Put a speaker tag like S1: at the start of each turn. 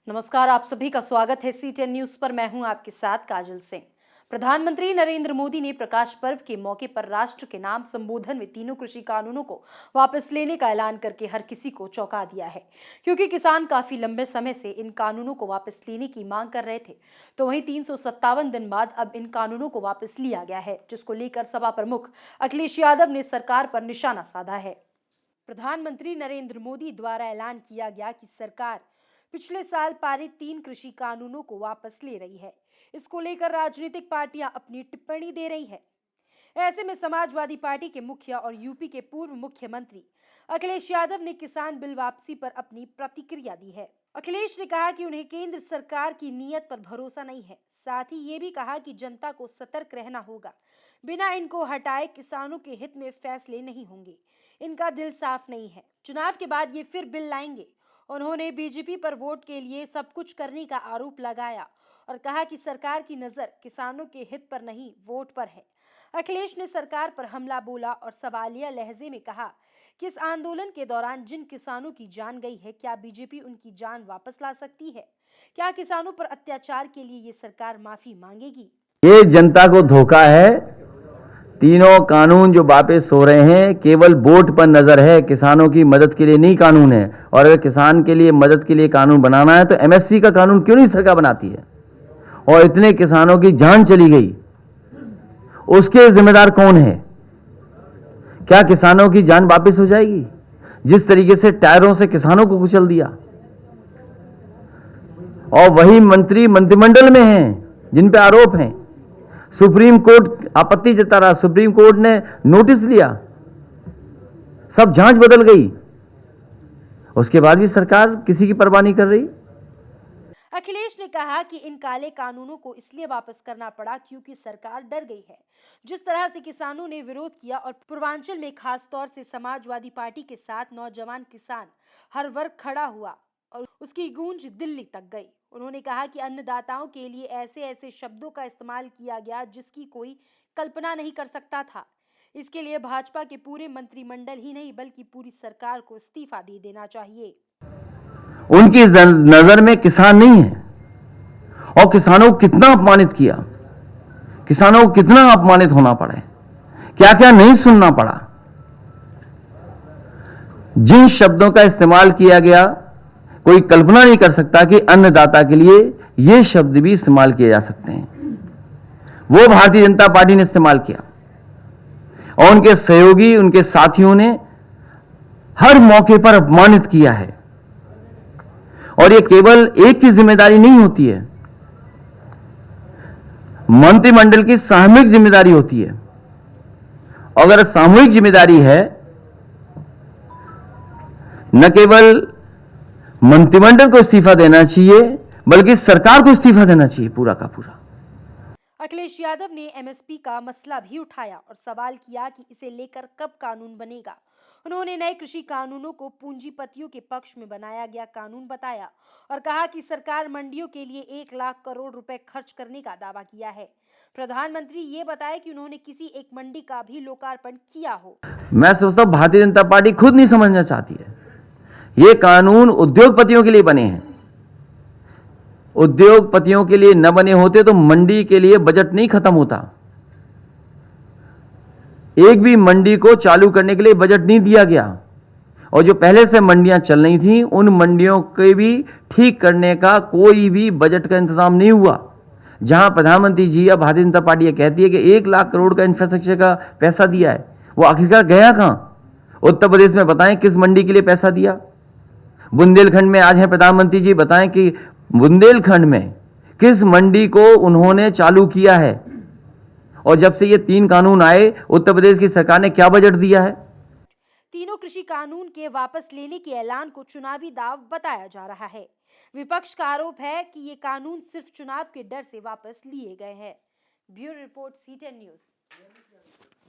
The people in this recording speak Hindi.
S1: नमस्कार, आप सभी का स्वागत है C10 न्यूज पर। मैं हूं आपके साथ काजल सिंह। प्रधानमंत्री नरेंद्र मोदी ने प्रकाश पर्व के मौके पर राष्ट्र के नाम संबोधन में तीनों कृषि कानूनों को वापस लेने का ऐलान करके हर किसी को चौंका दिया है, क्योंकि किसान काफी लंबे समय से इन कानूनों को वापस लेने की मांग कर रहे थे। तो वहीं 357 दिन बाद अब इन कानूनों को वापस लिया गया है, जिसको लेकर सपा प्रमुख अखिलेश यादव ने सरकार पर निशाना साधा है। प्रधानमंत्री नरेंद्र मोदी द्वारा ऐलान किया गया कि सरकार पिछले साल पारित 3 कृषि कानूनों को वापस ले रही है। इसको लेकर राजनीतिक पार्टियां अपनी टिप्पणी दे रही है। ऐसे में समाजवादी पार्टी के मुखिया और यूपी के पूर्व मुख्यमंत्री अखिलेश यादव ने किसान बिल वापसी पर अपनी प्रतिक्रिया दी है। अखिलेश ने कहा कि उन्हें केंद्र सरकार की नीयत पर भरोसा नहीं है। साथ ही ये भी कहा कि जनता को सतर्क रहना होगा। बिना इनको हटाए किसानों के हित में फैसले नहीं होंगे। इनका दिल साफ नहीं है। चुनाव के बाद ये फिर बिल लाएंगे। उन्होंने बीजेपी पर वोट के लिए सब कुछ करने का आरोप लगाया और कहा कि सरकार की नजर किसानों के हित पर नहीं, वोट पर है। अखिलेश ने सरकार पर हमला बोला और सवालिया लहजे में कहा कि इस आंदोलन के दौरान जिन किसानों की जान गई है, क्या बीजेपी उनकी जान वापस ला सकती है? क्या किसानों पर अत्याचार के लिए ये सरकार माफी मांगेगी?
S2: ये जनता को धोखा है। तीनों कानून जो वापस हो रहे हैं केवल वोट पर नजर है, किसानों की मदद के लिए नहीं कानून है। और अगर किसान के लिए मदद के लिए कानून बनाना है तो एमएसपी का कानून क्यों नहीं सरकार बनाती है? और इतने किसानों की जान चली गई, उसके जिम्मेदार कौन है? क्या किसानों की जान वापस हो जाएगी? जिस तरीके से टायरों से किसानों को कुचल दिया, और वही मंत्री मंत्रिमंडल में हैं जिन पे आरोप हैं। सुप्रीम कोर्ट आपत्ति जता रहा, सुप्रीम कोर्ट ने नोटिस लिया, सब जांच बदल गई, उसके बाद भी सरकार किसी की परवाह नहीं कर रही।
S1: अखिलेश ने कहा कि इन काले कानूनों को इसलिए वापस करना पड़ा क्योंकि सरकार डर गई है। जिस तरह से किसानों ने विरोध किया और पूर्वांचल में खास तौर से समाजवादी पार्टी के साथ नौजवान किसान हर वर्ग खड़ा हुआ और उसकी गूंज दिल्ली तक गई। उन्होंने कहा कि अन्नदाताओं के लिए ऐसे ऐसे शब्दों का इस्तेमाल किया गया जिसकी कोई कल्पना नहीं कर सकता था। इसके लिए भाजपा के पूरे मंत्रिमंडल ही नहीं बल्कि पूरी सरकार को इस्तीफा दे देना चाहिए।
S2: उनकी नजर में किसान नहीं है, और किसानों को कितना अपमानित किया, किसानों को कितना अपमानित होना पड़े, क्या क्या नहीं सुनना पड़ा। जिन शब्दों का इस्तेमाल किया गया कोई कल्पना नहीं कर सकता कि अन्नदाता के लिए यह शब्द भी इस्तेमाल किए जा सकते हैं। वो भारतीय जनता पार्टी ने इस्तेमाल किया और उनके सहयोगी, उनके साथियों ने हर मौके पर अपमानित किया है। और ये केवल एक की जिम्मेदारी नहीं होती है, मंत्रिमंडल की सामूहिक जिम्मेदारी होती है। अगर सामूहिक जिम्मेदारी है, न केवल मंत्रिमंडल को इस्तीफा देना चाहिए बल्कि सरकार को इस्तीफा देना चाहिए पूरा का पूरा।
S1: अखिलेश यादव ने एमएसपी का मसला भी उठाया और सवाल किया कि इसे लेकर कब कानून बनेगा। उन्होंने नए कृषि कानूनों को पूंजीपतियों के पक्ष में बनाया गया कानून बताया और कहा कि सरकार मंडियों के लिए 1 लाख करोड़ रुपए खर्च करने का दावा किया है। प्रधानमंत्री ये बताया कि उन्होंने किसी एक मंडी का भी लोकार्पण किया हो।
S2: मैं समझता हूं भारतीय जनता पार्टी खुद नहीं समझना चाहती है। ये कानून उद्योगपतियों के लिए बने हैं। उद्योगपतियों के लिए न बने होते तो मंडी के लिए बजट नहीं खत्म होता। एक भी मंडी को चालू करने के लिए बजट नहीं दिया गया, और जो पहले से मंडियां चल रही थी उन मंडियों के भी ठीक करने का कोई भी बजट का इंतजाम नहीं हुआ। जहां प्रधानमंत्री जी या भारतीय जनता पार्टी कहती है कि 1 लाख करोड़ का इंफ्रास्ट्रक्चर का पैसा दिया है, वो आखिरकार गया कहां? उत्तर प्रदेश में बताएं किस मंडी के लिए पैसा दिया? बुंदेलखंड में आज है प्रधानमंत्री जी, बताएं कि बुंदेलखंड में किस मंडी को उन्होंने चालू किया है? और जब से ये 3 कानून आए, उत्तर प्रदेश की सरकार ने क्या बजट दिया है?
S1: तीनों कृषि कानून के वापस लेने के ऐलान को चुनावी दाव बताया जा रहा है। विपक्ष का आरोप है कि ये कानून सिर्फ चुनाव के डर से वापस लिए गए हैं। Bureau report C10 news.